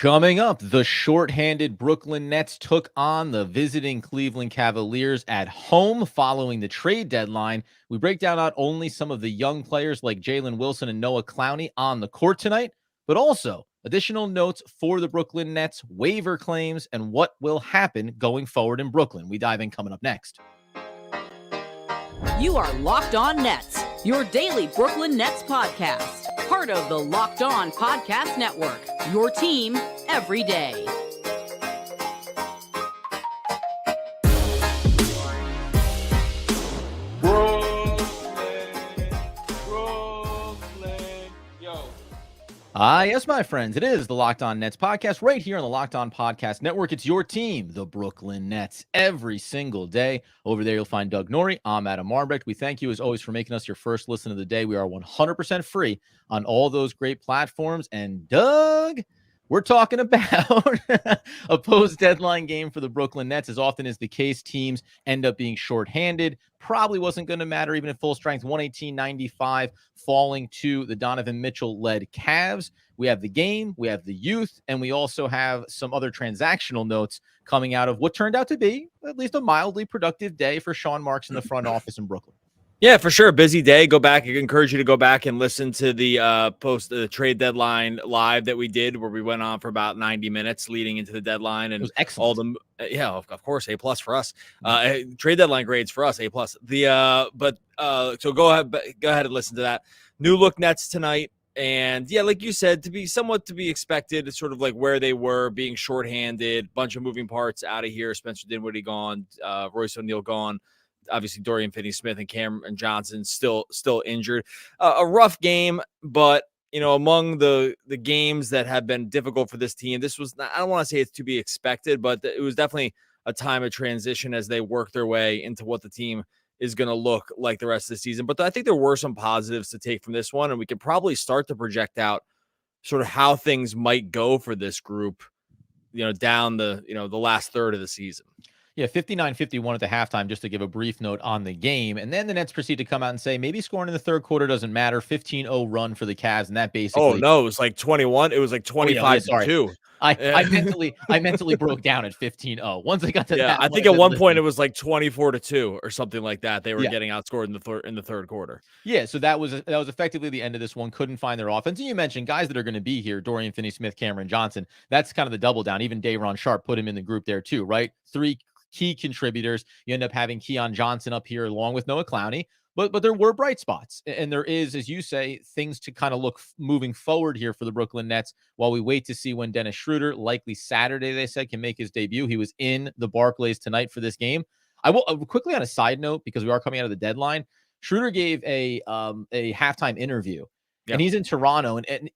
Coming up, the shorthanded Brooklyn Nets took on the visiting Cleveland Cavaliers at home following the trade deadline. We break down not only some of the young players like Jalen Wilson and Noah Clowny on the court tonight, but also additional notes for the Brooklyn Nets, waiver claims, and what will happen going forward in Brooklyn. We dive in coming up next. You are Locked On Nets, your daily Brooklyn Nets podcast. Part of the Locked On Podcast Network, your team every day. Brooklyn, yo. Yes, my friends, it is the Locked On Nets podcast right here on the Locked On Podcast Network. It's your team, the Brooklyn Nets, every single day. Over there, you'll find Doug Norrie. I'm Adam Marbrecht. We thank you, as always, for making us your first listen of the day. We are 100% free on all those great platforms. And Doug, we're talking about a post-deadline game for the Brooklyn Nets. As often is the case, teams end up being shorthanded. Probably wasn't going to matter even at full strength. 118-95 falling to the Donovan Mitchell-led Cavs. We have the game, we have the youth, and we also have some other transactional notes coming out of what turned out to be at least a mildly productive day for Shawn Marks in the front office in Brooklyn. Yeah, for sure. Busy day. Go back. I encourage you to go back and listen to the the trade deadline live that we did, where we went on for about 90 minutes leading into the deadline. And it was excellent. All the of course, A+ for us. Trade deadline grades for us, A+. So go ahead and listen to that. New look Nets tonight. And yeah, like you said, to be expected, it's sort of like where they were, being shorthanded, bunch of moving parts out of here. Spencer Dinwiddie gone, Royce O'Neal gone. Obviously, Dorian Finney-Smith and Cameron Johnson still injured. A rough game, but among the games that have been difficult for this team, this was not, I don't want to say it's to be expected, but it was definitely a time of transition as they work their way into what the team is going to look like the rest of the season. But I think there were some positives to take from this one, and we could probably start to project out sort of how things might go for this group, down the last third of the season. Yeah, 59-51 at the halftime, just to give a brief note on the game. And then the Nets proceed to come out and say, maybe scoring in the third quarter doesn't matter. 15-0 run for the Cavs, and that basically... Oh, no, it was like 21. It was like 25-2. I mentally broke down at 15-0. Once I got to that... I think at one point it was like 24-2 or something like that. They were getting outscored in the third quarter. Yeah, so that was effectively the end of this one. Couldn't find their offense. And you mentioned guys that are going to be here, Dorian Finney-Smith, Cameron Johnson. That's kind of the double down. Even Dron Sharp put him in the group there too, right? 3 key contributors. You end up having Keon Johnson up here along with Noah Clowny, but there were bright spots, and there is, as you say, things to kind of look moving forward here for the Brooklyn Nets while we wait to see when Dennis Schroeder, likely Saturday, they said, can make his debut. He was in the Barclays tonight for this game. I will quickly on a side note, because we are coming out of the deadline. Schroeder gave a halftime interview, and he's in Toronto, and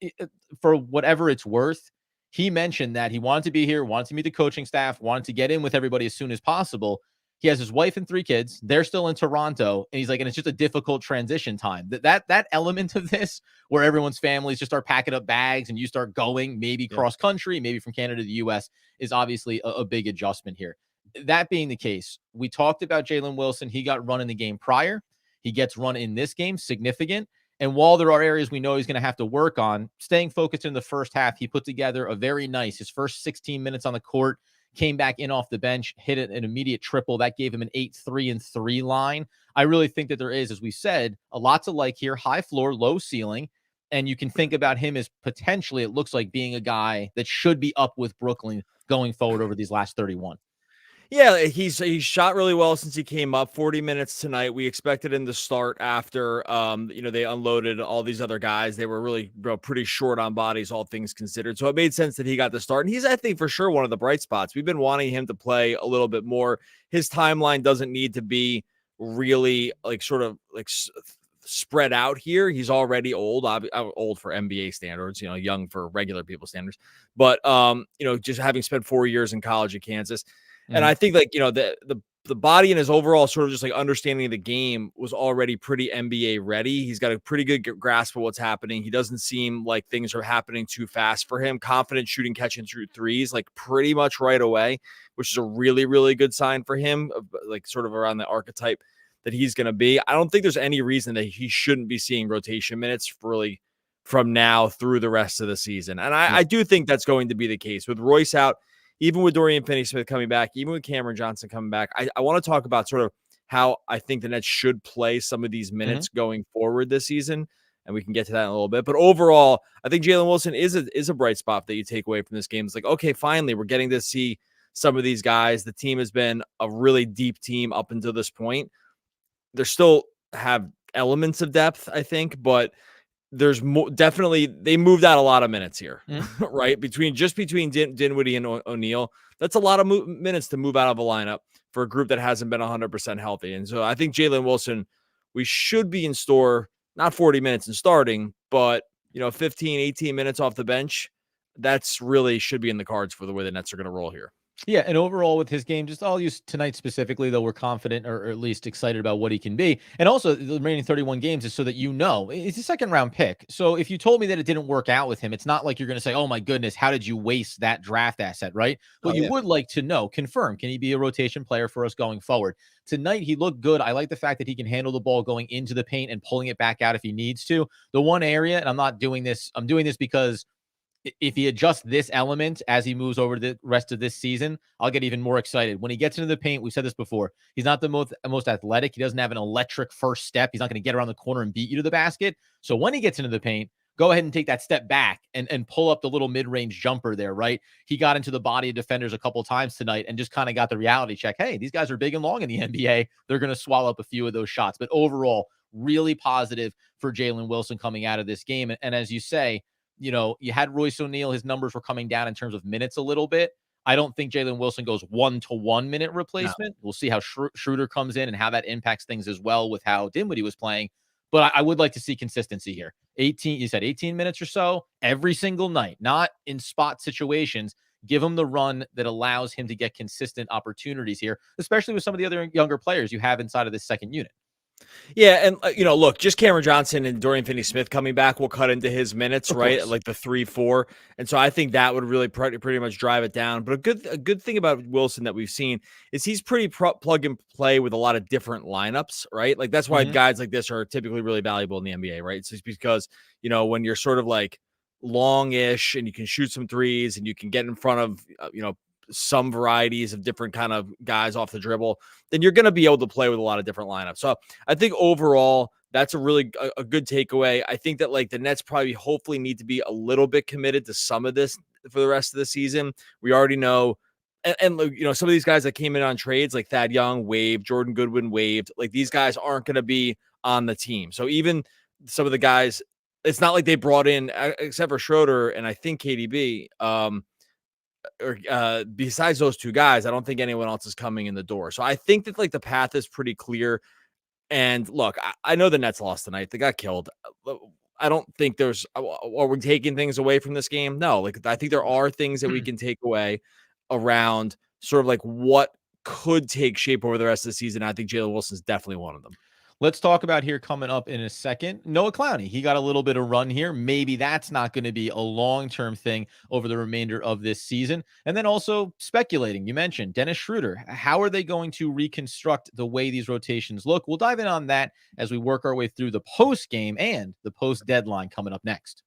for whatever it's worth, he mentioned that he wanted to be here, wanted to meet the coaching staff, wanted to get in with everybody as soon as possible. He has his wife and 3 kids. They're still in Toronto. And he's like, and it's just a difficult transition time. That element of this, where everyone's families just start packing up bags and you start going, maybe cross country, maybe from Canada to the US, is obviously a big adjustment here. That being the case, we talked about Jalen Wilson. He got run in the game prior. He gets run in this game, significant. And while there are areas we know he's going to have to work on, staying focused in the first half, he put together a very nice, his first 16 minutes on the court, came back in off the bench, hit an immediate triple. That gave him an 8-3-3 line. I really think that there is, as we said, a lot to like here, high floor, low ceiling. And you can think about him as potentially, it looks like, being a guy that should be up with Brooklyn going forward over these last 31. Yeah, he's shot really well since he came up. 40 minutes tonight. We expected him to start after, they unloaded all these other guys. They were really pretty short on bodies, all things considered. So it made sense that he got the start. And he's, I think, for sure one of the bright spots. We've been wanting him to play a little bit more. His timeline doesn't need to be really spread out here. He's already old, old for NBA standards, young for regular people standards. But, just having spent 4 years in college at Kansas. And I think the body and his overall sort of just like understanding of the game was already pretty NBA ready. He's got a pretty good grasp of what's happening. He doesn't seem like things are happening too fast for him. Confident shooting, catching through threes, like pretty much right away, which is a really, really good sign for him, like sort of around the archetype that he's going to be. I don't think there's any reason that he shouldn't be seeing rotation minutes really from now through the rest of the season. And I do think that's going to be the case with Royce out, even with Dorian Finney-Smith coming back, even with Cameron Johnson coming back. I want to talk about sort of how I think the Nets should play some of these minutes going forward this season. And we can get to that in a little bit. But overall, I think Jalen Wilson is a bright spot that you take away from this game. It's like, okay, finally, we're getting to see some of these guys. The team has been a really deep team up until this point. They still have elements of depth, I think, but there's definitely they moved out a lot of minutes here, right? Between Dinwiddie and O'Neal, that's a lot of minutes to move out of a lineup for a group that hasn't been 100% healthy. And so I think Jalen Wilson, we should be in store, not 40 minutes and starting, but 15, 18 minutes off the bench. That's really should be in the cards for the way the Nets are going to roll here. Yeah, and overall with his game, just I'll use tonight specifically, though we're confident or at least excited about what he can be. And also the remaining 31 games is so that it's a second round pick. So if you told me that it didn't work out with him, it's not like you're going to say, oh my goodness, how did you waste that draft asset, right? But you would like to know, confirm, can he be a rotation player for us going forward? Tonight, he looked good. I like the fact that he can handle the ball going into the paint and pulling it back out if he needs to. The one area, and I'm doing this because if he adjusts this element as he moves over the rest of this season, I'll get even more excited. When he gets into the paint, we've said this before, he's not the most athletic. He doesn't have an electric first step. He's not going to get around the corner and beat you to the basket. So when he gets into the paint, go ahead and take that step back and pull up the little mid-range jumper there, right? He got into the body of defenders a couple of times tonight and just kind of got the reality check. Hey, these guys are big and long in the NBA. They're going to swallow up a few of those shots. But overall, really positive for Jalen Wilson coming out of this game. And as you say, you had Royce O'Neal. His numbers were coming down in terms of minutes a little bit. I don't think Jalen Wilson goes 1-to-1 minute replacement. No. We'll see how Schroeder comes in and how that impacts things as well with how Dinwiddie was playing. But I would like to see consistency here. 18 minutes or so every single night, not in spot situations. Give him the run that allows him to get consistent opportunities here, especially with some of the other younger players you have inside of this second unit. Yeah, and look, just Cameron Johnson and Dorian Finney-Smith coming back will cut into his minutes, right? At like the 3-4, and so I think that would really pretty much drive it down. But a good thing about Wilson that we've seen is he's pretty plug and play with a lot of different lineups, right? Like that's why guys like this are typically really valuable in the NBA, right? It's just because when you're sort of like longish and you can shoot some threes and you can get in front of some varieties of different kind of guys off the dribble, then you're going to be able to play with a lot of different lineups. So I think overall, that's a really a good takeaway. I think that like the Nets probably hopefully need to be a little bit committed to some of this for the rest of the season. We already know, and some of these guys that came in on trades like Thad Young waived, Jordan Goodwin waived, like these guys aren't going to be on the team. So even some of the guys, it's not like they brought in, except for Schroeder and I think KDB, or besides those two guys, I don't think anyone else is coming in the door. So I think that like the path is pretty clear. And look, I know the Nets lost tonight. They got killed. I don't think are we taking things away from this game? No, like I think there are things that we can take away around sort of like what could take shape over the rest of the season. I think Jalen Wilson's definitely one of them. Let's talk about here coming up in a second. Noah Clowny, he got a little bit of run here. Maybe that's not going to be a long-term thing over the remainder of this season. And then also speculating, you mentioned Dennis Schroeder. How are they going to reconstruct the way these rotations look? We'll dive in on that as we work our way through the post game and the post deadline coming up next.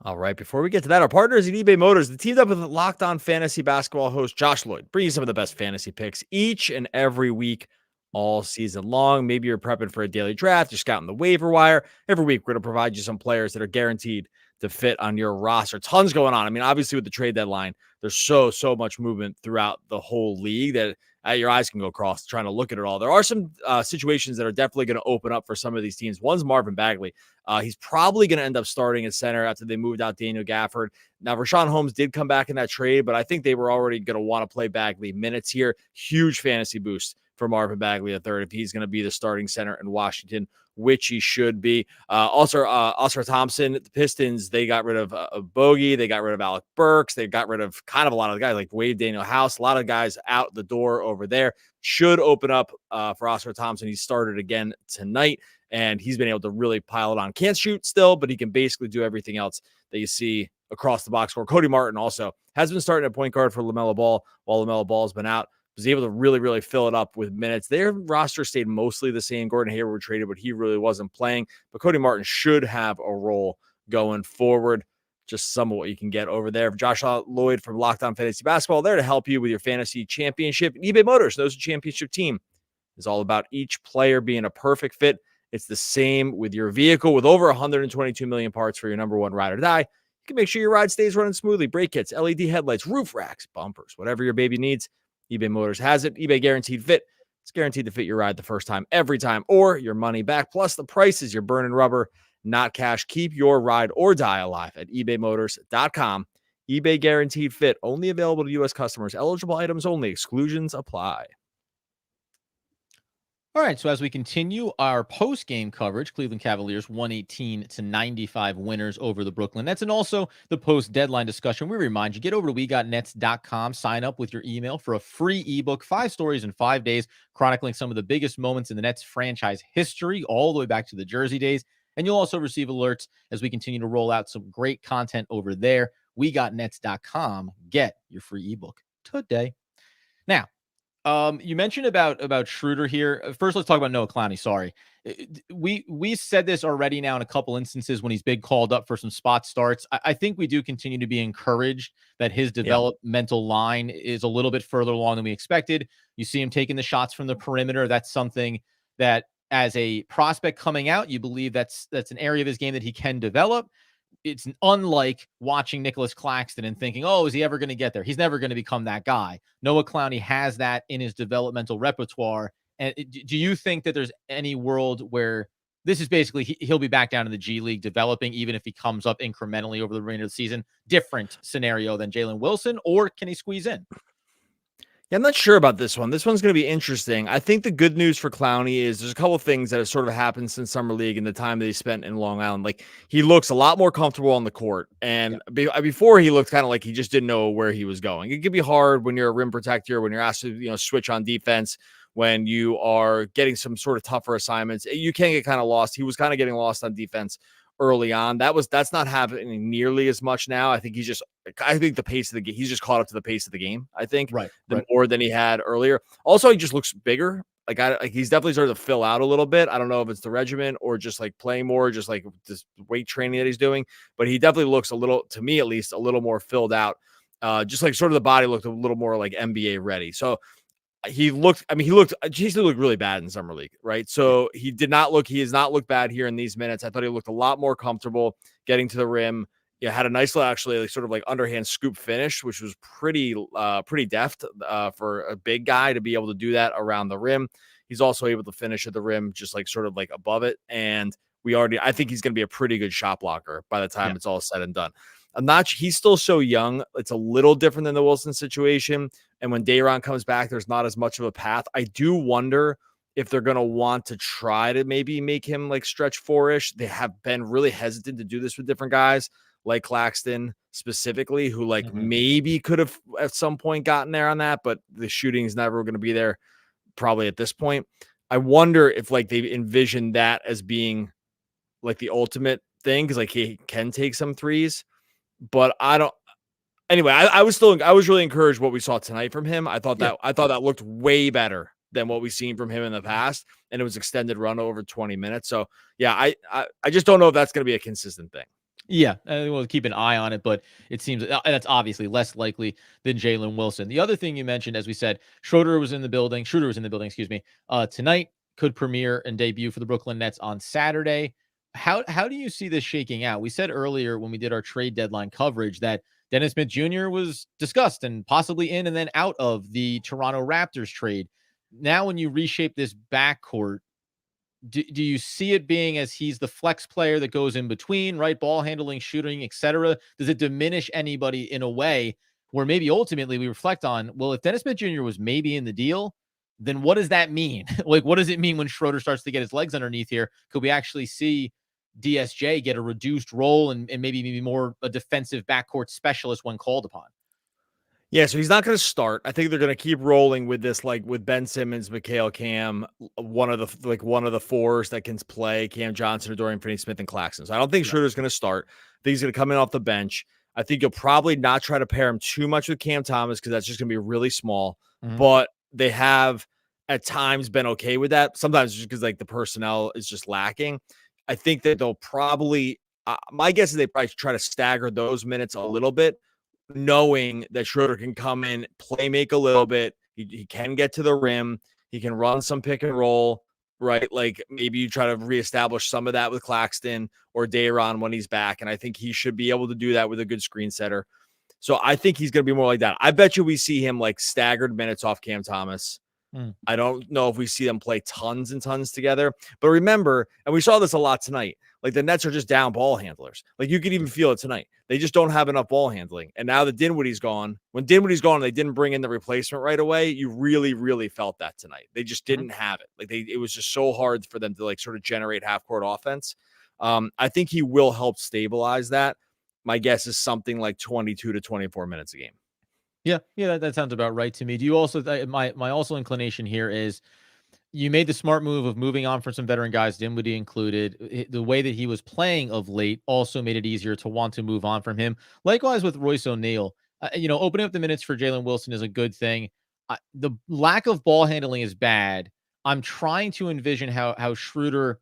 All right, before we get to that, our partners at eBay Motors, the teamed up with Locked On Fantasy Basketball host Josh Lloyd, bringing some of the best fantasy picks each and every week, all season long. Maybe you're prepping for a daily draft, you're scouting the waiver wire. Every week, we're going to provide you some players that are guaranteed to fit on your roster. Tons going on. I mean, obviously with the trade deadline, there's so much movement throughout the whole league that your eyes can go across trying to look at it all. There are some situations that are definitely going to open up for some of these teams. One's Marvin Bagley. He's probably going to end up starting at center after they moved out Daniel Gafford. Now, Rashawn Holmes did come back in that trade, but I think they were already going to want to play Bagley minutes here. Huge fantasy boost for Marvin Bagley III if he's going to be the starting center in Washington, which he should be. Also, Oscar Thompson, the Pistons, they got rid of Bogey. They got rid of Alec Burks. They got rid of kind of a lot of the guys like Wade Daniel House. A lot of guys out the door over there. Should open up for Oscar Thompson. He started again tonight, and he's been able to really pile it on. Can't shoot still, but he can basically do everything else that you see across the box score. Cody Martin also has been starting at point guard for LaMelo Ball while LaMelo Ball's been out. was able to really, really fill it up with minutes. Their roster stayed mostly the same. Gordon Hayward traded, but he really wasn't playing. But Cody Martin should have a role going forward. Just some of what you can get over there. Josh Lloyd from Locked On Fantasy Basketball there to help you with your fantasy championship. And eBay Motors knows the championship team is all about each player being a perfect fit. It's the same with your vehicle. With over 122 million parts for your number one ride or die, you can make sure your ride stays running smoothly. Brake kits, LED headlights, roof racks, bumpers, whatever your baby needs, eBay Motors has it. eBay Guaranteed Fit. It's guaranteed to fit your ride the first time, every time, or your money back. Plus, the prices you're burning rubber, not cash. Keep your ride or die alive at ebaymotors.com. eBay Guaranteed Fit, only available to U.S. customers. Eligible items only. Exclusions apply. All right, so as we continue our post-game coverage, Cleveland Cavaliers 118-95 winners over the Brooklyn Nets, and also the post-deadline discussion. We remind you, get over to WeGotNets.com, sign up with your email for a free ebook, 5 stories in 5 days, chronicling some of the biggest moments in the Nets franchise history, all the way back to the Jersey days. And you'll also receive alerts as we continue to roll out some great content over there. WeGotNets.com. Get your free ebook today. Now, you mentioned about Schroeder here. First, let's talk about Noah Clowny. Sorry. We said this already now in a couple instances when he's been called up for some spot starts. I think we do continue to be encouraged that his developmental line is a little bit further along than we expected. You see him taking the shots from the perimeter. That's something that, as a prospect coming out, you believe that's an area of his game that he can develop. It's unlike watching Nicholas Claxton and thinking, oh, is he ever going to get there? He's never going to become that guy. Noah Clowny has that in his developmental repertoire. And do you think that there's any world where this is basically he'll be back down in the G League developing, even if he comes up incrementally over the remainder of the season? Different scenario than Jalen Wilson, or can he squeeze in? Yeah, I'm not sure about this one. This one's going to be interesting. I think the good news for Clowny is there's a couple of things that have sort of happened since Summer League and the time that he spent in Long Island. Like, he looks a lot more comfortable on the court. And before, he looked kind of like he just didn't know where he was going. It can be hard when you're a rim protector, when you're asked to, switch on defense, when you are getting some sort of tougher assignments. You can get kind of lost. He was kind of getting lost on defense early on. That's not happening nearly as much now. I think the pace of the game, he's just caught up to the pace of the game, I think, more than he had earlier. Also, he just looks bigger. He's definitely started to fill out a little bit. I don't know if it's the regimen or just like playing more, just like this weight training that he's doing, but he definitely looks a little, to me at least, a little more filled out. Just like sort of the body looked a little more like NBA ready. So Jase looked really bad in Summer League, right? So he has not looked bad here in these minutes. I thought he looked a lot more comfortable getting to the rim. Yeah, had a nice little, actually, sort of like underhand scoop finish, which was pretty deft for a big guy to be able to do that around the rim. He's also able to finish at the rim, just like sort of like above it. And I think he's going to be a pretty good shot blocker by the time it's all said and done. He's still so young. It's a little different than the Wilson situation. And when Dayron comes back, there's not as much of a path. I do wonder if they're going to want to try to maybe make him like stretch 4-ish. They have been really hesitant to do this with different guys like Claxton specifically, who maybe could have at some point gotten there on that, but the shooting is never going to be there probably at this point. I wonder if they envision that as being like the ultimate thing, because he can take some threes. But I don't. Anyway, I was really encouraged what we saw tonight from him. I thought that looked way better than what we've seen from him in the past, and it was extended run over 20 minutes. So yeah, I just don't know if that's going to be a consistent thing. Yeah, we'll keep an eye on it, but it seems that's obviously less likely than Jalen Wilson. The other thing you mentioned, as we said, Schroeder was in the building. Tonight, could premiere and debut for the Brooklyn Nets on Saturday. How do you see this shaking out? We said earlier when we did our trade deadline coverage that Dennis Smith Jr. was discussed and possibly in and then out of the Toronto Raptors trade. Now, when you reshape this backcourt, do you see it being as he's the flex player that goes in between, right? Ball handling, shooting, etc. Does it diminish anybody in a way where maybe ultimately we reflect on, well, if Dennis Smith Jr. was maybe in the deal, then what does that mean? What does it mean when Schroeder starts to get his legs underneath here? Could we actually see DSJ get a reduced role and maybe more a defensive backcourt specialist when called upon? Yeah, so he's not going to start. I think they're going to keep rolling with this, with Ben Simmons, Mikal, Cam, one of the fours that can play, Cam Johnson or Dorian Finney-Smith and Claxton. So I don't think Schroeder's going to start. I think he's going to come in off the bench. I think you'll probably not try to pair him too much with Cam Thomas because that's just going to be really small. Mm-hmm. But they have at times been okay with that. Sometimes just because like the personnel is just lacking. I think that they'll probably, my guess is they probably try to stagger those minutes a little bit, knowing that Schroeder can come in, play make a little bit. He can get to the rim. He can run some pick and roll, right? Like maybe you try to reestablish some of that with Claxton or Dayron when he's back. And I think he should be able to do that with a good screen setter. So I think he's going to be more like that. I bet you we see him like staggered minutes off Cam Thomas. I don't know if we see them play tons and tons together, but remember, and we saw this a lot tonight, like the Nets are just down ball handlers. Like you could even feel it tonight. They just don't have enough ball handling. And now that Dinwiddie's gone, when Dinwiddie's gone, they didn't bring in the replacement right away. You really, really felt that tonight. They just didn't have it. Like it was just so hard for them to like sort of generate half court offense. I think he will help stabilize that. My guess is something like 22 to 24 minutes a game. Yeah, that sounds about right to me. Do you also my also inclination here is you made the smart move of moving on from some veteran guys, Dinwiddie included. The way that he was playing of late also made it easier to want to move on from him. Likewise with Royce O'Neal, opening up the minutes for Jalen Wilson is a good thing. The lack of ball handling is bad. I'm trying to envision how Schroeder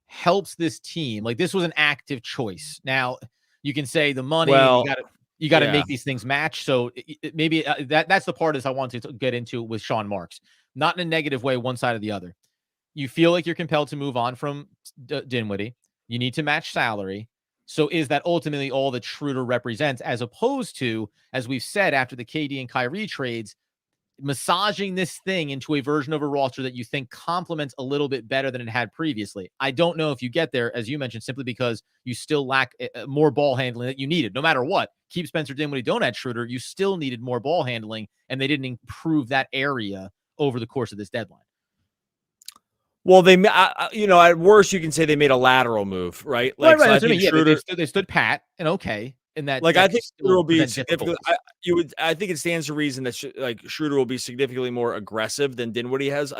helps this team. Like this was an active choice. Now you can say the money. Well, you got to make these things match. So maybe that's the part I want to get into with Shawn Marks, not in a negative way, one side or the other. You feel like you're compelled to move on from Dinwiddie. You need to match salary. So is that ultimately all that Schroeder represents, as opposed to, as we've said, after the KD and Kyrie trades, massaging this thing into a version of a roster that you think complements a little bit better than it had previously? I don't know if you get there, as you mentioned, simply because you still lack more ball handling that you needed. No matter what, keep Spencer Dinwiddie, don't add Schroeder. You still needed more ball handling, and they didn't improve that area over the course of this deadline. Well, at worst, you can say they made a lateral move, right? Like, right. So I think Schroeder, they stood pat and okay. And that, like, I think Schroeder will be significantly. I think it stands to reason that Schroeder will be significantly more aggressive than Dinwiddie has.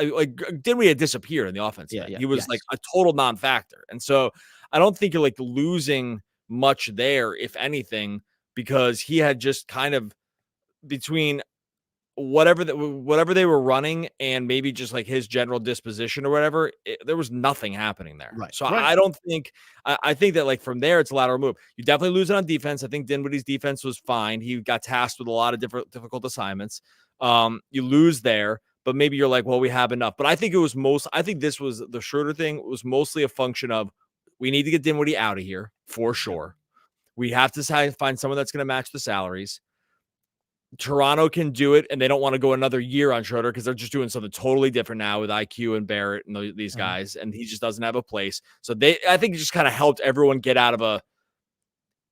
Dinwiddie had disappeared in the offense. He was like a total non-factor, and so I don't think you're like losing much there, if anything, because he had just kind of between whatever they were running and maybe just like his general disposition or whatever, there was nothing happening there. Right. So I don't think, I think that like from there, it's a lateral move. You definitely lose it on defense. I think Dinwiddie's defense was fine. He got tasked with a lot of difficult assignments. You lose there, but maybe you're like, well, we have enough. But I think this was the Schroeder thing was mostly a function of, we need to get Dinwiddie out of here for sure. We have to find someone that's going to match the salaries. Toronto can do it, and they don't want to go another year on Schroeder because they're just doing something totally different now with IQ and Barrett and these guys, and he just doesn't have a place. So I think it just kind of helped everyone get out of a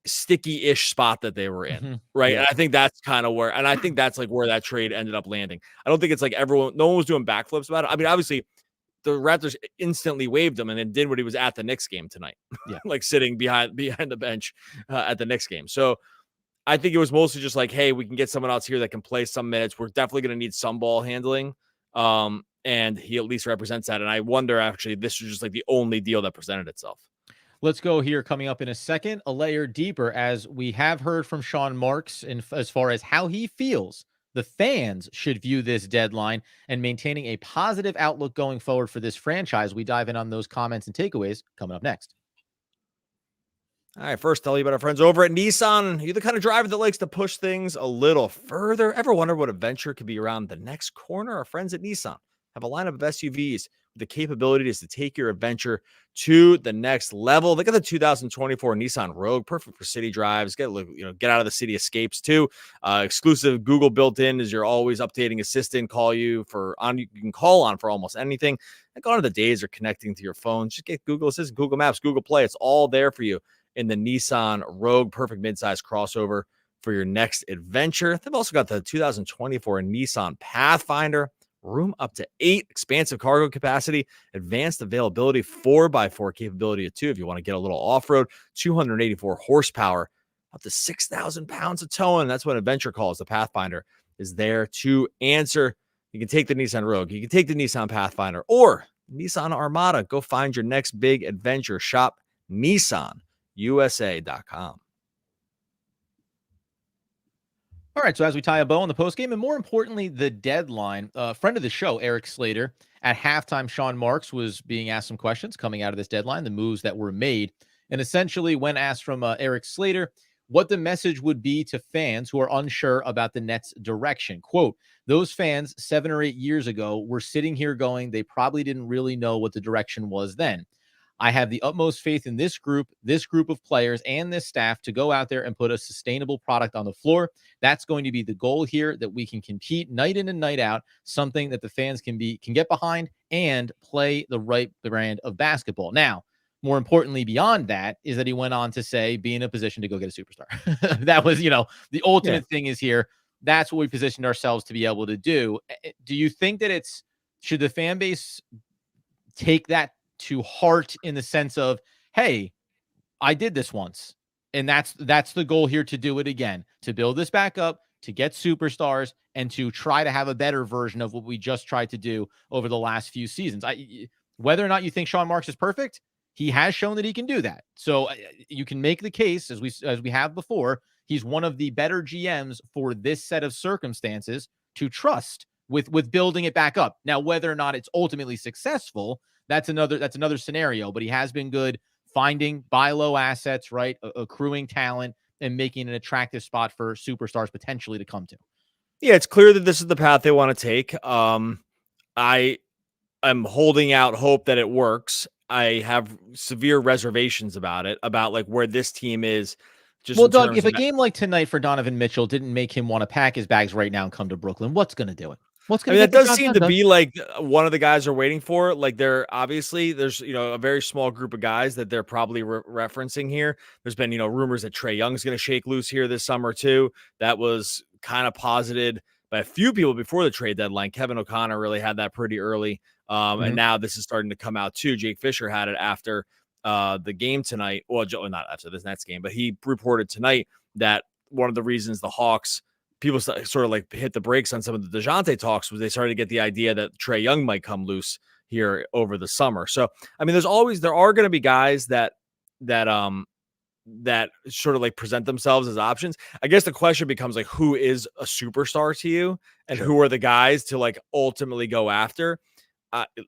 sticky-ish spot that they were in, right? Yeah. And I think that's kind of where, and I think that's like where that trade ended up landing. I don't think it's like no one was doing backflips about it. I mean, obviously, the Raptors instantly waived him, and then Dinwiddie was at the Knicks game tonight, like sitting behind the bench at the Knicks game. So I think it was mostly just like, hey, we can get someone else here that can play some minutes. We're definitely going to need some ball handling. And he at least represents that. And I wonder, actually, this was just like the only deal that presented itself. Let's go here coming up in a second, a layer deeper, as we have heard from Shawn Marks as far as how he feels the fans should view this deadline and maintaining a positive outlook going forward for this franchise. We dive in on those comments and takeaways coming up next. All right, first, tell you about our friends over at Nissan. You're the kind of driver that likes to push things a little further. Ever wonder what adventure could be around the next corner? Our friends at Nissan have a lineup of SUVs with the capabilities to take your adventure to the next level. They got the 2024 Nissan Rogue, perfect for city drives. Get out of the city escapes too. Exclusive Google built-in is your always updating assistant. You can call on for almost anything. And gone are the days of connecting to your phone. Just get Google Assistant, Google Maps, Google Play. It's all there for you in the Nissan Rogue, perfect midsize crossover for your next adventure. They've also got the 2024 Nissan Pathfinder, room up to 8, expansive cargo capacity, advanced availability, 4x4 capability of 2 if you want to get a little off-road, 284 horsepower, up to 6,000 pounds of towing. That's what adventure calls. The Pathfinder is there to answer. You can take the Nissan Rogue, you can take the Nissan Pathfinder, or Nissan Armada. Go find your next big adventure. Shop NissanUSA.com. All right, so as we tie a bow on the postgame, and more importantly, the deadline, friend of the show, Eric Slater, at halftime, Shawn Marks was being asked some questions coming out of this deadline, the moves that were made. And essentially, when asked from Eric Slater what the message would be to fans who are unsure about the Nets' direction, quote, those fans 7 or 8 years ago were sitting here going, they probably didn't really know what the direction was then. I have the utmost faith in this group of players and this staff to go out there and put a sustainable product on the floor. That's going to be the goal here, that we can compete night in and night out, something that the fans can get behind and play the right brand of basketball. Now, more importantly, beyond that, is that he went on to say, be in a position to go get a superstar. That was, the ultimate thing is here. That's what we positioned ourselves to be able to do. Do you think that should the fan base take that to heart in the sense of, hey, I did this once, and that's the goal here, to do it again, to build this back up, to get superstars, and to try to have a better version of what we just tried to do over the last few seasons. Whether or not you think Shawn Marks is perfect, he has shown that he can do that. So you can make the case, as we have before, he's one of the better GMs for this set of circumstances to trust with building it back up. Now, whether or not it's ultimately successful, that's another scenario, but he has been good finding buy low assets, right? Accruing talent and making an attractive spot for superstars potentially to come to. Yeah, it's clear that this is the path they want to take. I am holding out hope that it works. I have severe reservations about it, about like where this team is. Well, Doug, if a game like tonight for Donovan Mitchell didn't make him want to pack his bags right now and come to Brooklyn, what's going to do it? That does seem to be like one of the guys are waiting for. Like there's a very small group of guys that they're probably referencing here. There's been, rumors that Trey Young is going to shake loose here this summer too. That was kind of posited by a few people before the trade deadline. Kevin O'Connor really had that pretty early. And now this is starting to come out too. Jake Fisher had it after the game tonight. Well, not after this Nets game, but he reported tonight that one of the reasons the Hawks, people sort of like hit the brakes on some of the DeJounte talks, was they started to get the idea that Trey Young might come loose here over the summer. So, I mean, there are going to be guys that sort of like present themselves as options. I guess the question becomes like, who is a superstar to you, and who are the guys to like ultimately go after?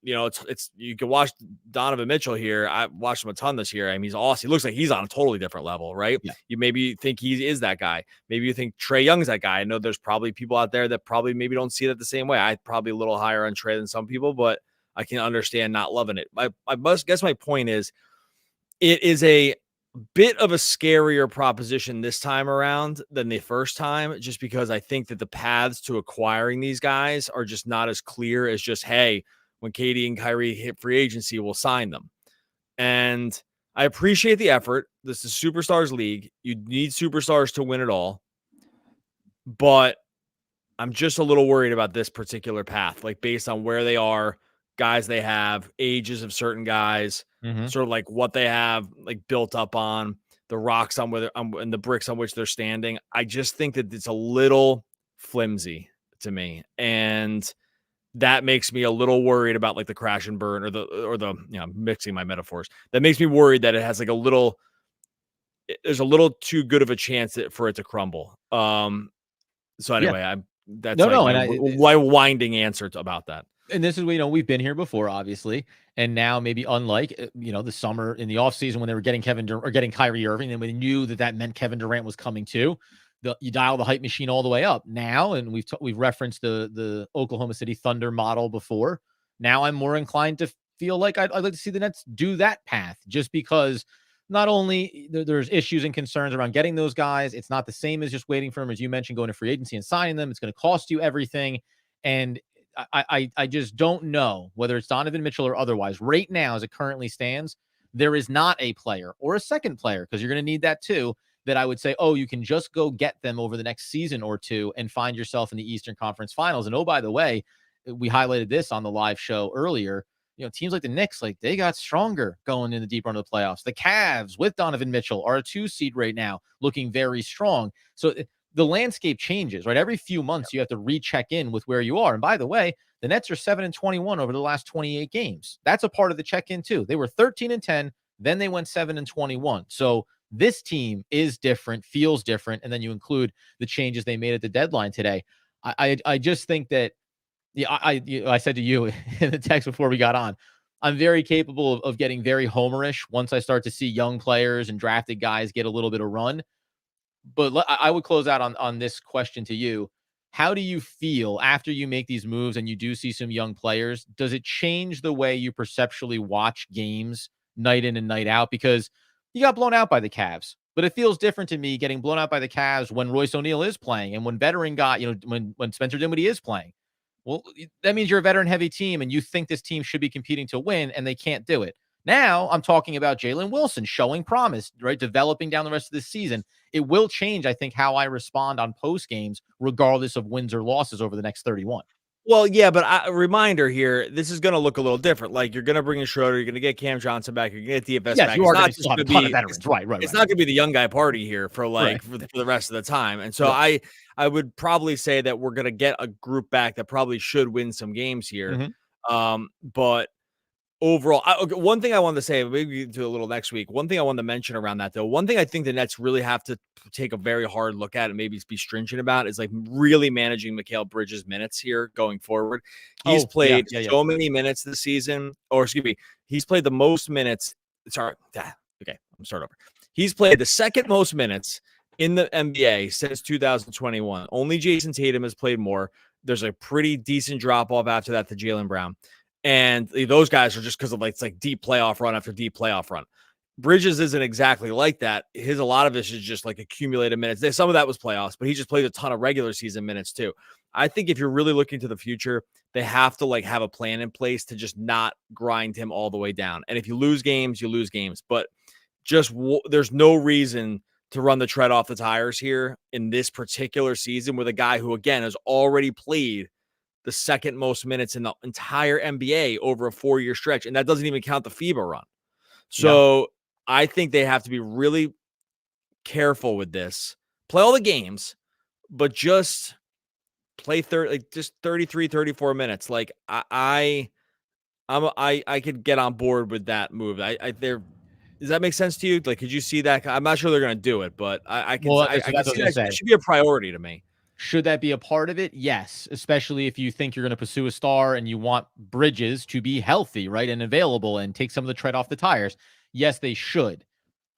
It's you can watch Donovan Mitchell here. I watched him a ton this year. I mean, he's awesome. He looks like he's on a totally different level, right? Yeah. You maybe think he is that guy. Maybe you think Trey Young's that guy. I know there's probably people out there that probably maybe don't see that the same way. I'm probably a little higher on Trey than some people, but I can understand not loving it. I must guess my point is, it is a bit of a scarier proposition this time around than the first time, just because I think that the paths to acquiring these guys are just not as clear as just, hey, when Katie and Kyrie hit free agency, we'll sign them. And I appreciate the effort. This is Superstars League. You need superstars to win it all. But I'm just a little worried about this particular path, like based on where they are, guys they have, ages of certain guys, sort of like what they have like built up on, the rocks on whether and the bricks on which they're standing. I just think that it's a little flimsy to me. And that makes me a little worried about like the crash and burn or the mixing my metaphors. That makes me worried that it has like there's a little too good of a chance for it to crumble. So anyway, that's my winding answer about that. And this is, we've been here before, obviously, and now maybe unlike, the summer in the offseason when they were getting getting Kyrie Irving, and we knew that meant Kevin Durant was coming too. You dial the hype machine all the way up now, and we've referenced the Oklahoma City Thunder model before. Now I'm more inclined to feel like I'd like to see the Nets do that path, just because not only there's issues and concerns around getting those guys. It's not the same as just waiting for them, as you mentioned, going to free agency and signing them. It's going to cost you everything. And I just don't know whether it's Donovan Mitchell or otherwise. Right now, as it currently stands, there is not a player or a second player, because you're going to need that too, that I would say, oh, you can just go get them over the next season or two and find yourself in the Eastern Conference Finals. And oh, by the way, we highlighted this on the live show earlier. Teams like the Knicks, like they got stronger going in the deep run of the playoffs. The Cavs with Donovan Mitchell are a 2 seed right now, looking very strong. So the landscape changes, right? Every few months you have to recheck in with where you are. And by the way, the Nets are 7-21 over the last 28 games. That's a part of the check-in too. They were 13-10, then they went 7-21. So this team is different, feels different, and then you include the changes they made at the deadline today. I just think that, I said to you in the text before we got on, I'm very capable of getting very homerish once I start to see young players and drafted guys get a little bit of run. But I would close out on this question to you. How do you feel after you make these moves and you do see some young players? Does it change the way you perceptually watch games night in and night out? Because you got blown out by the Cavs, but it feels different to me getting blown out by the Cavs when Royce O'Neal is playing and when veteran got, when Spencer Dinwiddie is playing. Well, that means you're a veteran heavy team and you think this team should be competing to win and they can't do it. Now I'm talking about Jalen Wilson showing promise, right? Developing down the rest of this season. It will change, I think, how I respond on post games, regardless of wins or losses over the next 31. Well, yeah, but a reminder here, this is going to look a little different. Like, you're going to bring in Schroeder, you're going to get Cam Johnson back, you're going to get DFS back. You are going to have a ton of veterans. Right. It's not going to be the young guy party here for the rest of the time. And so I would probably say that we're going to get a group back that probably should win some games here. But overall, one thing I wanted to say, maybe we can do a little next week. One thing I wanted to mention around that, though, one thing I think the Nets really have to take a very hard look at and maybe be stringent about is like really managing Mikal Bridges' minutes here going forward. He's played so many minutes this season, or excuse me, he's played the most minutes. Sorry. Okay, I'm starting over. He's played the second most minutes in the NBA since 2021. Only Jason Tatum has played more. There's a pretty decent drop off after that to Jaylen Brown. And those guys are just because of it's like deep playoff run after deep playoff run. Bridges isn't exactly like that. A lot of this is just like accumulated minutes. Some of that was playoffs, but he just played a ton of regular season minutes too. I think if you're really looking to the future, they have to have a plan in place to just not grind him all the way down. And if you lose games, you lose games. But there's no reason to run the tread off the tires here in this particular season with a guy who, again, has already played the second most minutes in the entire NBA over a 4-year stretch. And that doesn't even count the FIBA run. So I think they have to be really careful with this. Play all the games, but just play 33, 34 minutes. Like I could get on board with that move. Does that make sense to you? Like, could you see that? I'm not sure they're going to do it, but I can see that it should be a priority to me. Should that be a part of it? Yes, especially if you think you're going to pursue a star and you want Bridges to be healthy, right, and available and take some of the tread off the tires. Yes, they should.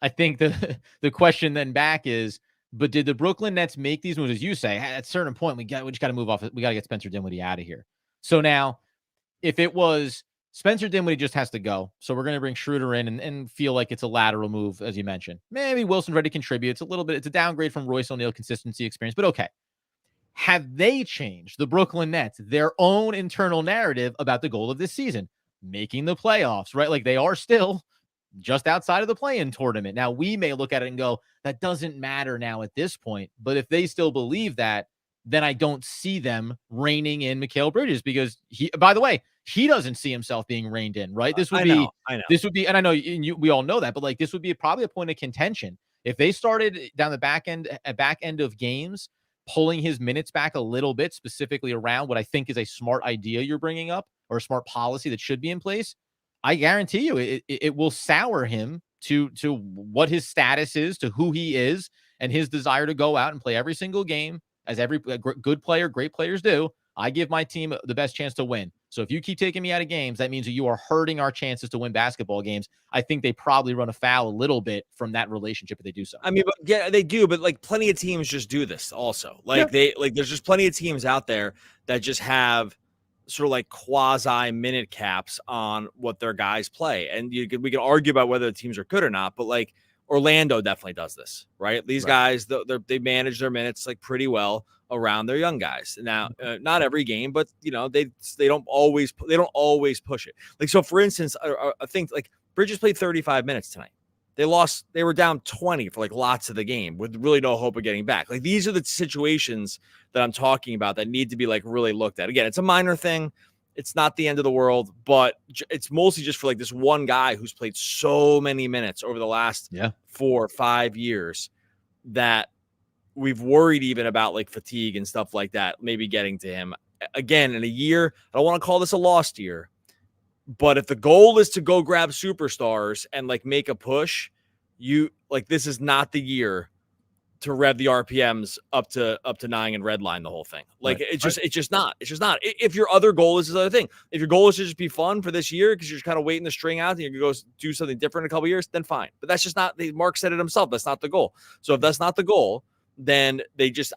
I think the question then back is, but did the Brooklyn Nets make these moves, as you say, at a certain point, we just got to move off. We got to get Spencer Dinwiddie out of here. So now, if it was Spencer Dinwiddie just has to go, so we're going to bring Schroeder in and feel like it's a lateral move, as you mentioned. Maybe Wilson's ready to contribute. It's a downgrade from Royce O'Neal consistency experience, but okay. Have they changed, the Brooklyn Nets, their own internal narrative about the goal of this season? Making the playoffs, right? Like, they are still just outside of the play-in tournament. Now, we may look at it and go, that doesn't matter now at this point. But if they still believe that, then I don't see them reining in Mikal Bridges, because by the way, he doesn't see himself being reined in, right? This would be, this would be, and I know we all know that, but like, this would be probably a point of contention. If they started down the back end of games, pulling his minutes back a little bit, specifically around what I think is a smart idea you're bringing up, or a smart policy that should be in place, I guarantee you it will sour him to what his status is, to who he is, and his desire to go out and play every single game, as every good player, great players do. I give my team the best chance to win. So if you keep taking me out of games, that means that you are hurting our chances to win basketball games. I think they probably run afoul a little bit from that relationship if they do so. I mean, they do, but like plenty of teams just do this also. There's just plenty of teams out there that just have sort of like quasi minute caps on what their guys play. And we can argue about whether the teams are good or not, but like Orlando definitely does this, right? These guys, they manage their minutes like pretty well around their young guys. Now, not every game, but they don't always push it. Like, so for instance, I think like Bridges played 35 minutes tonight. They were down 20 for like lots of the game with really no hope of getting back. Like, these are the situations that I'm talking about that need to be like really looked at. Again, it's a minor thing. It's not the end of the world, but it's mostly just for like this one guy who's played so many minutes over the last 4 or 5 years that we've worried even about like fatigue and stuff like that, maybe getting to him again in a year. I don't want to call this a lost year, but if the goal is to go grab superstars and like make a push, this is not the year to rev the RPMs up to 9 and redline the whole thing. Like it's just not. If your other goal is this other thing, if your goal is to just be fun for this year because you're just kind of waiting the string out and you're gonna go do something different in a couple of years, then fine. But that's just not. Mark said it himself. That's not the goal. So if that's not the goal, then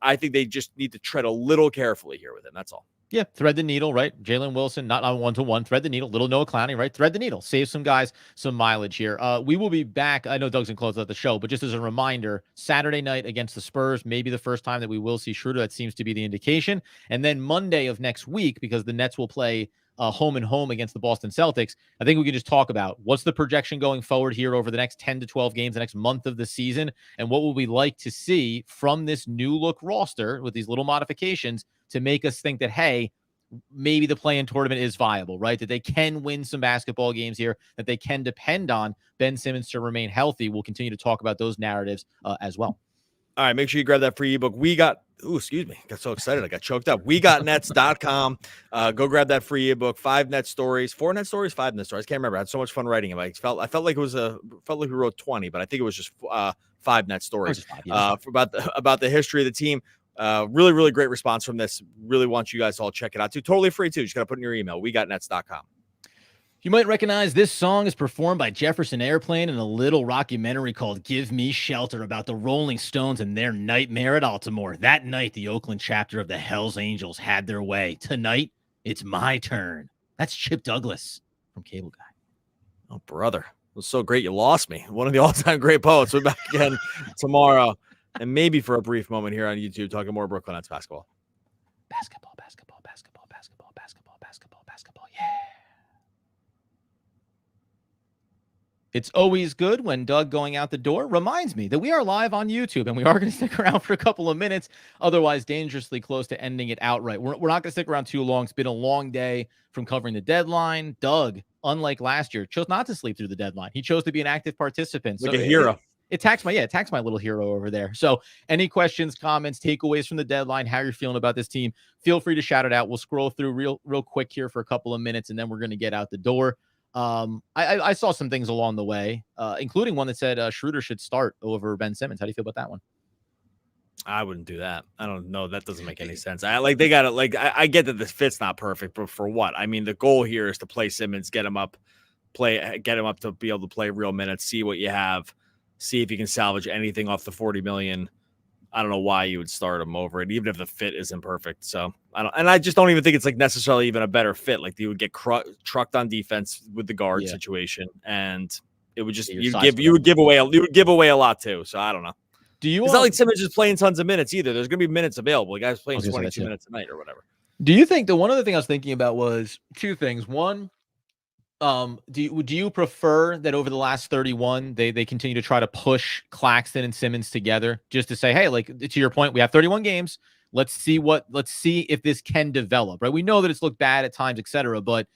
I think they just need to tread a little carefully here with him. That's all. Yeah, thread the needle, right? Jalen Wilson, not on 1-to-1. Thread the needle. Little Noah Clowny, right? Thread the needle. Save some guys some mileage here. We will be back. I know Doug's going to close out the show, but just as a reminder, Saturday night against the Spurs, maybe the first time that we will see Schroeder. That seems to be the indication. And then Monday of next week, because the Nets will play home and home against the Boston Celtics, I think we can just talk about what's the projection going forward here over the next 10 to 12 games, the next month of the season, and what will we like to see from this new look roster with these little modifications to make us think that, hey, maybe the play-in tournament is viable, right? That they can win some basketball games here, that they can depend on Ben Simmons to remain healthy. We'll continue to talk about those narratives as well. All right, make sure you grab that free ebook. Got so excited. I got choked up. WeGotNets.com. Go grab that free ebook. 4 net stories, 5 net stories. I can't remember. I had so much fun writing it. I felt like we wrote 20, but I think it was just 5 net stories about the history of the team. Really, really great response from this. Really want you guys to all check it out too. Totally free too. Just got to put in your email. WeGotNets.com. You might recognize this song is performed by Jefferson Airplane in a little rockumentary called Give Me Shelter about the Rolling Stones and their nightmare at Baltimore. That night, the Oakland chapter of the Hells Angels had their way. Tonight, it's my turn. That's Chip Douglas from Cable Guy. Oh, brother. It was so great you lost me. One of the all-time great poets. We're back again tomorrow. And maybe for a brief moment here on YouTube, talking more Brooklyn Nets basketball. Basketball. Yeah. It's always good when Doug going out the door reminds me that we are live on YouTube and we are going to stick around for a couple of minutes. Otherwise, dangerously close to ending it outright. We're not going to stick around too long. It's been a long day from covering the deadline. Doug, unlike last year, chose not to sleep through the deadline. He chose to be an active participant. Like a hero. It taxed my little hero over there. So any questions, comments, takeaways from the deadline, how you're feeling about this team, feel free to shout it out. We'll scroll through real quick here for a couple of minutes, and then we're going to get out the door. I saw some things along the way, including one that said Schroeder should start over Ben Simmons. How do you feel about that one? I wouldn't do that. I don't know. That doesn't make any sense. I get that this fit's not perfect, but for what? I mean, the goal here is to play Simmons, get him up to be able to play real minutes, see what you have. See if you can salvage anything off the $40 million. I don't know why you would start him over it, even if the fit isn't perfect. So I just don't even think it's like necessarily even a better fit. Like you would get trucked on defense with the guard situation, and it would just you would give away a lot too. So I don't know. It's not like Simmons is playing tons of minutes either. There's going to be minutes available. The guy's playing 22 minutes a night or whatever. Do you think the one other thing I was thinking about was two things? One, do you prefer that over the last 31 they continue to try to push Claxton and Simmons together just to say, hey, like to your point, we have 31 games. Let's see if this can develop, right? We know that it's looked bad at times, etc., but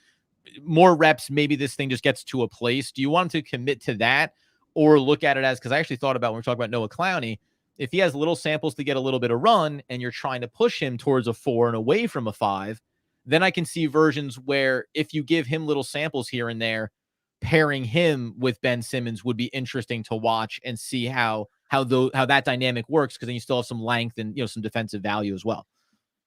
more reps, maybe this thing just gets to a place. Do you want to commit to that or look at it as, because I actually thought about when we're talking about Noah Clowny, if he has little samples to get a little bit of run and you're trying to push him towards a 4 and away from a 5, then I can see versions where if you give him little samples here and there, pairing him with Ben Simmons would be interesting to watch and see how that dynamic works, because then you still have some length and some defensive value as well.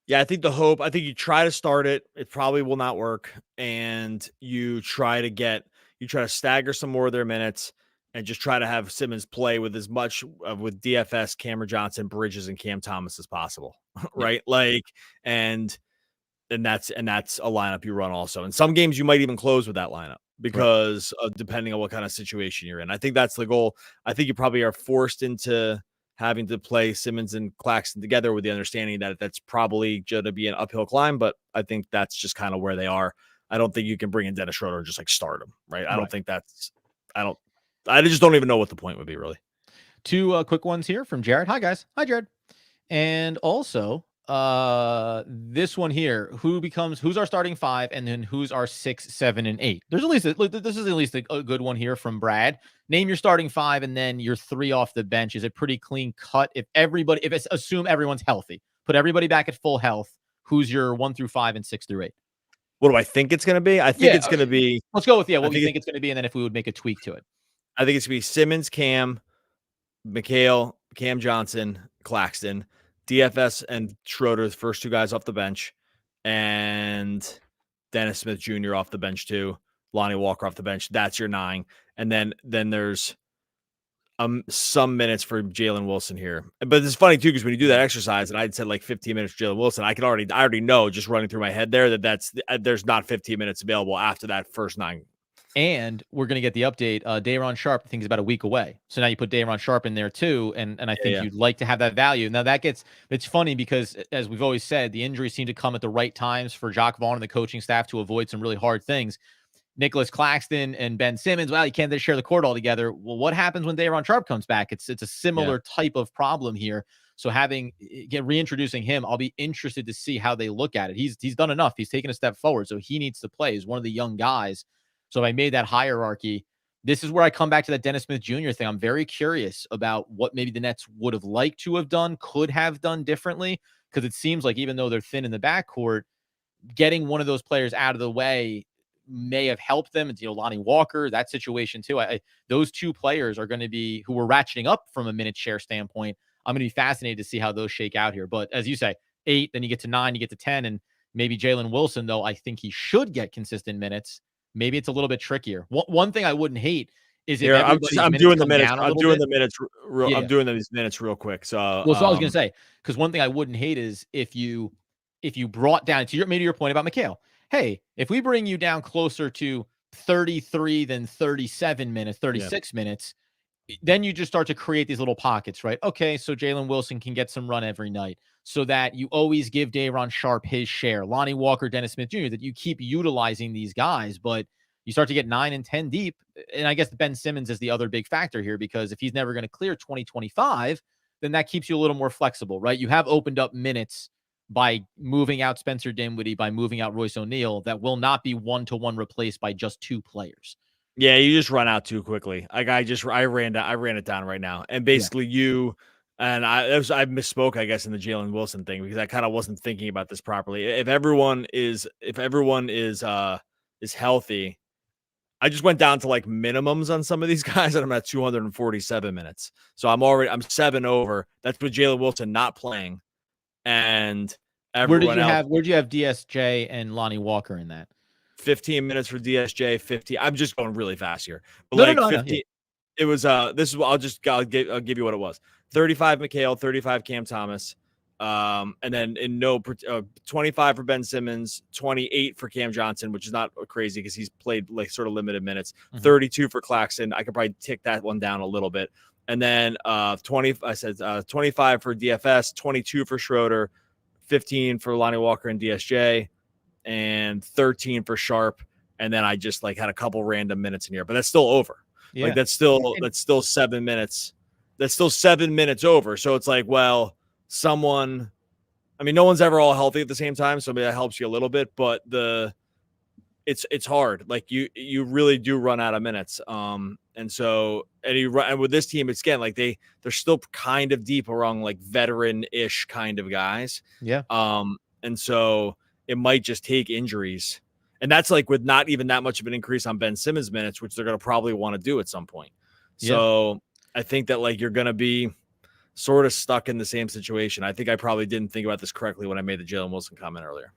Yeah, I think you try to start it. It probably will not work. And you try to stagger some more of their minutes and just try to have Simmons play with as much with DFS, Cameron Johnson, Bridges, and Cam Thomas as possible. Right. And that's a lineup you run also. In some games, you might even close with that lineup because of depending on what kind of situation you're in. I think that's the goal. I think you probably are forced into having to play Simmons and Claxton together with the understanding that that's probably going to be an uphill climb, but I think that's just kind of where they are. I don't think you can bring in Dennis Schroeder and just like start him, right? I don't think I just don't even know what the point would be, really. Two quick ones here from Jared. Hi, guys. Hi, Jared. And also, this one here, who's our starting 5 and then who's our 6, 7, and 8. This is at least a good one here from Brad. Name your starting 5 and then your 3 off the bench. Is it pretty clean cut? Assume everyone's healthy, put everybody back at full health. Who's your 1 through 5 and 6 through 8? What do I think it's going to be? I think it's going to be, let's go with what we think it's going to be. And then if we would make a tweak to it, I think it's going to be Simmons, Cam, McHale, Cam Johnson, Claxton, DFS and Schroeder, the first two guys off the bench, and Dennis Smith Jr. off the bench too. Lonnie Walker off the bench. That's your 9. And then there's some minutes for Jalen Wilson here. But it's funny too, because when you do that exercise, and I'd said like 15 minutes for Jalen Wilson, I already know just running through my head there there's not 15 minutes available after that first 9. And we're going to get the update. Dron Sharp, I think, is about a week away. So now you put Dron Sharp in there too. And I think you'd like to have that value. Now it's funny because, as we've always said, the injuries seem to come at the right times for Jacques Vaughn and the coaching staff to avoid some really hard things. Nicholas Claxton and Ben Simmons, well, you can't share the court all together. Well, what happens when Dron Sharp comes back? It's a similar type of problem here. So reintroducing him, I'll be interested to see how they look at it. He's done enough. He's taken a step forward, so he needs to play. He's one of the young guys. So if I made that hierarchy, this is where I come back to that Dennis Smith Jr. thing. I'm very curious about what maybe the Nets would have liked to have done, could have done differently, because it seems like even though they're thin in the backcourt, getting one of those players out of the way may have helped them. And, Lonnie Walker, that situation too. Those two players are going to be who were ratcheting up from a minute share standpoint. I'm going to be fascinated to see how those shake out here. But as you say, 8, then you get to 9, you get to 10, and maybe Jalen Wilson, though I think he should get consistent minutes. Maybe it's a little bit trickier. One thing I wouldn't hate is if I'm doing the minutes. I'm doing these minutes real quick. So, I was going to say, because one thing I wouldn't hate is if you brought down to your point about McHale. Hey, if we bring you down closer to 33 than 37 minutes, 36 minutes, then you just start to create these little pockets, right? Okay, so Jalen Wilson can get some run every night so that you always give Dron Sharp his share. Lonnie Walker, Dennis Smith Jr., that you keep utilizing these guys, but you start to get 9 and 10 deep. And I guess Ben Simmons is the other big factor here, because if he's never going to clear 2025, then that keeps you a little more flexible, right? You have opened up minutes by moving out Spencer Dinwiddie, by moving out Royce O'Neal, that will not be one-to-one replaced by just 2 players. Yeah, you just run out too quickly. Like I ran it down right now. And basically I misspoke, I guess, in the Jalen Wilson thing, because I kind of wasn't thinking about this properly. If everyone is healthy, I just went down to like minimums on some of these guys, and I'm at 247 minutes. So I'm 7 over. That's with Jalen Wilson not playing. And where'd you have DSJ and Lonnie Walker in that? 15 minutes for DSJ, 50. I'm just going really fast here. But 50. It was I'll give you what it was. 35 McHale, 35 Cam Thomas. And then 25 for Ben Simmons, 28 for Cam Johnson, which is not crazy because he's played like sort of limited minutes. 32 for Claxton. I could probably tick that one down a little bit. And then 25 for DFS, 22 for Schroeder, 15 for Lonnie Walker and DSJ, and 13 for Sharp. And then I just like had a couple random minutes in here, but that's still over. Yeah. Like that's still 7 minutes. That's still 7 minutes over. So it's like, well, no one's ever all healthy at the same time. So maybe that helps you a little bit, but it's hard. Like you really do run out of minutes. And with this team, it's again, like they're still kind of deep around like veteran-ish kind of guys. Yeah. And so it might just take injuries. And that's like with not even that much of an increase on Ben Simmons minutes, which they're going to probably want to do at some point. So I think that like you're going to be sort of stuck in the same situation. I think I probably didn't think about this correctly when I made the Jalen Wilson comment earlier.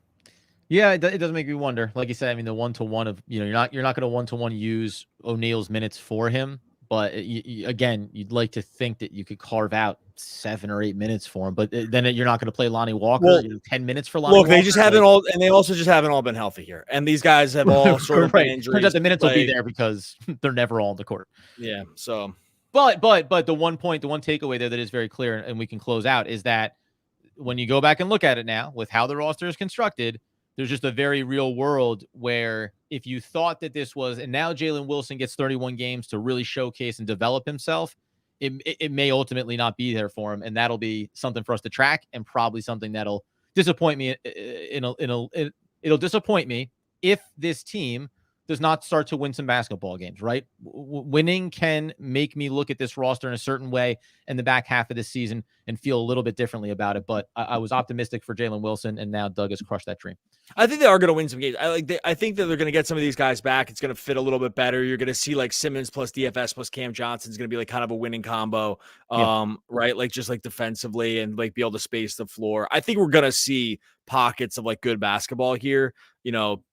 Yeah, it does make me wonder. Like you said, I mean, the 1-to-1 of, you're not going to 1-to-1 use O'Neal's minutes for him. But again, you'd like to think that you could carve out 7 or 8 minutes for him. But then you're not going to play Lonnie Walker 10 minutes for Lonnie Walker. They just haven't all, and they also just haven't all been healthy here. And these guys have all sort of been injuries. Turns out the minutes will be there because they're never all on the court. Yeah. So, but the one takeaway there that is very clear, and we can close out, is that when you go back and look at it now with how the roster is constructed, there's just a very real world where if you thought that this was, and now Jalen Wilson gets 31 games to really showcase and develop himself, it may ultimately not be there for him. And that'll be something for us to track, and probably something that'll disappoint me. It'll disappoint me if this team does not start to win some basketball games, right? Winning can make me look at this roster in a certain way in the back half of this season and feel a little bit differently about it. But I was optimistic for Jalen Wilson, and now Doug has crushed that dream. I think they are going to win some games. I think that they're going to get some of these guys back. It's going to fit a little bit better. You're going to see like Simmons plus DFS plus Cam Johnson is going to be like kind of a winning combo, right? Like just like defensively and like be able to space the floor. I think we're going to see pockets of like good basketball here,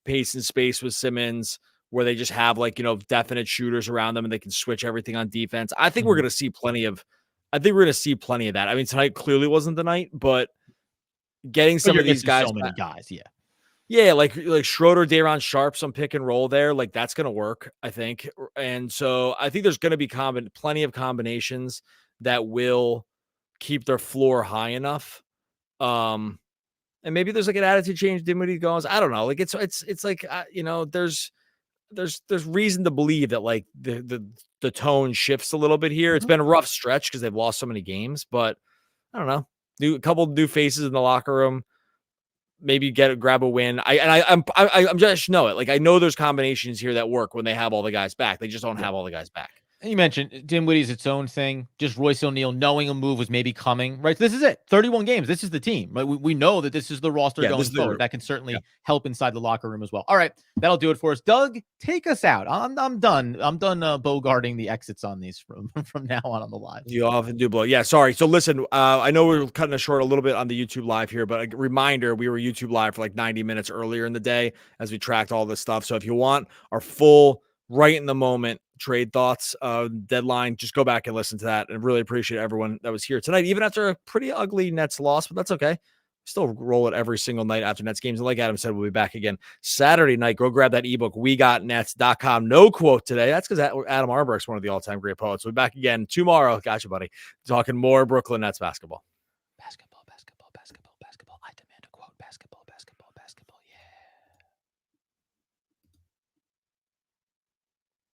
pace and space with Simmons, where they just have like, definite shooters around them and they can switch everything on defense. I think we're going to see plenty of that. I mean, tonight clearly wasn't the night, but getting some of these guys, so many guys, yeah, like Schroeder, Dron Sharp, some pick and roll there. Like that's going to work, I think. And so I think there's going to be plenty of combinations that will keep their floor high enough. And maybe there's like an attitude change. Dinwiddie goes, I don't know. Like it's like, there's reason to believe that like the tone shifts a little bit here. It's been a rough stretch because they've lost so many games, but I don't know. A couple new faces in the locker room. Maybe grab a win. I'm just know it. Like I know there's combinations here that work when they have all the guys back. They just don't have all the guys back. You mentioned Dinwiddie's its own thing. Just Royce O'Neal knowing a move was maybe coming, right? This is it. 31 games. This is the team, right? We know that this is the roster going forward. That can certainly help inside the locker room as well. All right, that'll do it for us. Doug, take us out. I'm done. I'm done bogarting the exits on these from now on the live. You often do, blow. Yeah, sorry. So listen, I know we're cutting it short a little bit on the YouTube live here, but a reminder, we were YouTube live for like 90 minutes earlier in the day as we tracked all this stuff. So if you want our full right in the moment trade thoughts deadline, just go back and listen to that, and really appreciate everyone that was here tonight, even after a pretty ugly Nets loss, but that's okay. Still roll it every single night after Nets games. And like Adam said, we'll be back again Saturday night. Go grab that ebook, WeGotNets.com. No quote today. That's because Adam Arber's one of the all-time great poets. We'll be back again tomorrow. Gotcha, buddy. Talking more Brooklyn Nets basketball.